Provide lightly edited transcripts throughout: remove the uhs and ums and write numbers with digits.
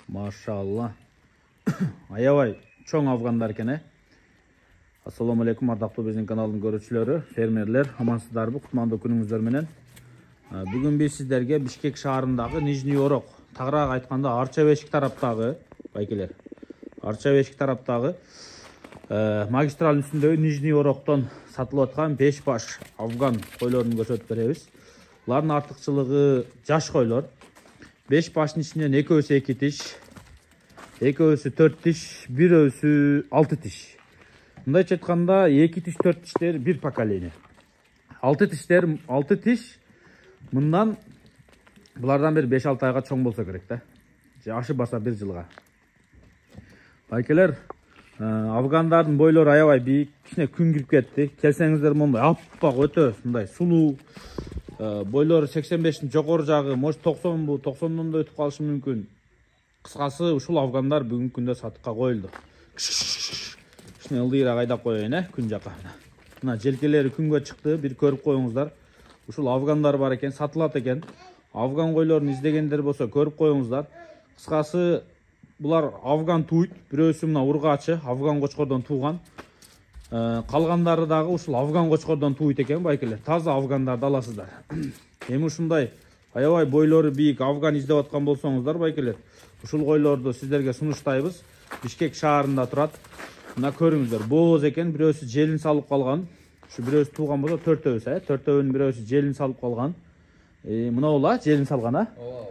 Maşallah. Аябай чоң афгандар экен. Ассаламу алейкум, ардактуу биздин каналдын көрүүчүлөрү, фермерлер, амансыздарбы? Кутмандуу күнүңүздөр менен. Бүгүн биз сиздерге Бишкек шаарындагы Нижний Орок, тагыраак айтканда Арча Бешик тараптагы, байкелер, Арча Бешик тараптагы магистралдын үстүндөгү Нижний Ороктон сатылып аткан 5 баш афган койлорун көрсөтүп беребиз. Булардын артыкчылыгы жаш койлор. 5 баштын ичинен экөөсү 2 тиш, экөөсү 4 тиш, бирөөсү 6 тиш. Мындайча айтканда 2 тиш, 4 тиштер бир поколение. 6 тиштер 6 тиш мындан булардан бир 5-6 айга чоң болсо керек да. Же ашы баса 1 жылга. Байкелер, афгандардын бойлору аябай бийик, кичине күн кирип кетти. Келсеңиздер мондай аппак, өтө мындай сулуу. Бойлору 85-тин жогору жагы, может 90 бу, 90дон да өтүп калышы мүмкүн. Кыскасы ушул афгандар бүгүнкү күндө сатыкка коюлду. Кичине ылдыйраак айдап коеюн, күн жака. Мына желкелери күнгө чыкты, бир көрүп коюңуздар. Ушул афгандар бар экен, сатылат экен. Афган койлорун издегендер болсо көрүп коюңуздар. Кыскасы булар афган туйт, бирөөсү мына ургаачы, афган кочкордон тууган. Калгандары дагы ушул афган кочкордон туйт экен, байкелер. Таза афгандарды аласыздар. Эми ушундай аябай бойлору бийик афган издеп аткан болсоңуздар, байкелер, ушул койлорду сиздерге сунуштайбыз. Бишкек шаарында турат. Мына көрүңүздөр, бооз экен, бирөөсү желин салып калган. Ушу бирөөсү тууган болсо, төртөөсү, төртөөнүн бирөөсү желин салып калган. Мына ола желин салган,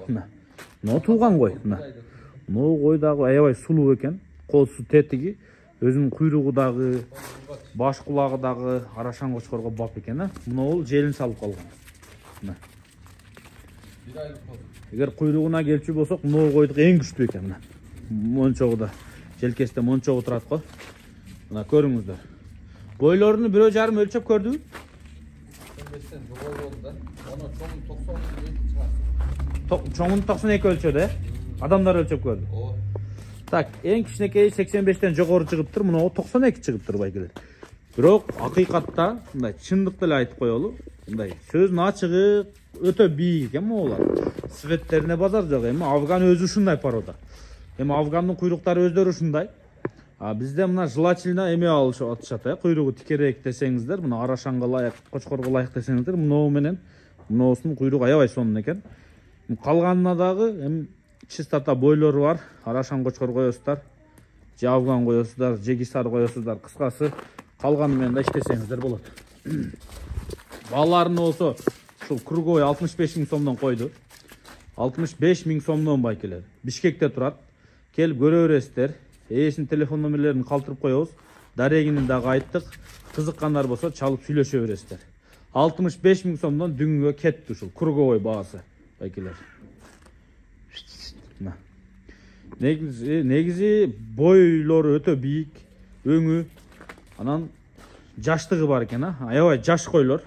Мына тууган кой, мына. Мына кой дагы аябай сулуу экен. Коосу тетиги, өзүнүн куйругу дагы, баш кулагы дагы арашан кочкорго бап экен, Мына ол желин салып калган. Мына. Эгер куйругуна келчү болсок, мына койдук эң күчтүү экен, мына. Мончогу да, желкесинде мончогу турат го. Мына көрүңүздөр. Бойлоруну 1,5 өлчөп көрдүбү? 85тен жогору болду да. Аны чоңун 92 өлчөдү, Адамдар өлчөп көрдү. Так, эң кичинекей 85тен жогору чыгыптыр, мына 92 чыгыптыр, байкелер. Бирок акыйкатта мындай чындыкты эле айтып коелу. Мындай сөздүн ачыгы өтө бийик экен могулар. Светтерине базар жок, эми афган өзү ушундай порода. Эми афгандын куйруктары өздөрү ушундай. Бизде мына желательно эме алышып атышат, куйругу тикерээк десеңиздер, мына арашанга ылайык, кочкорго ылайык десеңиздер, мынау менен мыноосунун куйругу аябай сонун экен. Калганына дагы эми чистота бойлору бар, арашан кочкор коесуздар, же афган коесуздар, же кисар коесуздар. Кыскасы калганы менен да иштесеңиздер болот. Бааларыны болсо ушул круговой 65 000 сомдон койду. 65 000 сомдон, байкелер. Бишкекте турат. Келип көрө бересиздер. Ээсинин телефон номерлерин калтырып коебуз. Дарегини дагы айттык. Кызыккандар болсо чалып сүйлөшө бересиздер. 65 000 сомдон дүнгө кетти ушул круговой баасы, байкелер. Негизи бойлору өтө бийик, өңү, анан жаштыгы бар экен, Аябай жаш койлор.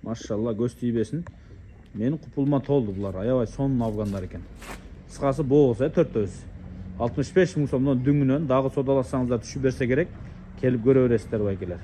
Машалла, көз тийбесин. Менин купулума толду булар, аябай сонун афгандар экен. Кыскасы бооз, төртөөсү. 65 000 сомдон дүңүнөн дагы содаласаңыздар түшүп берсе керек. Келип көрө бересиздер, байкелер.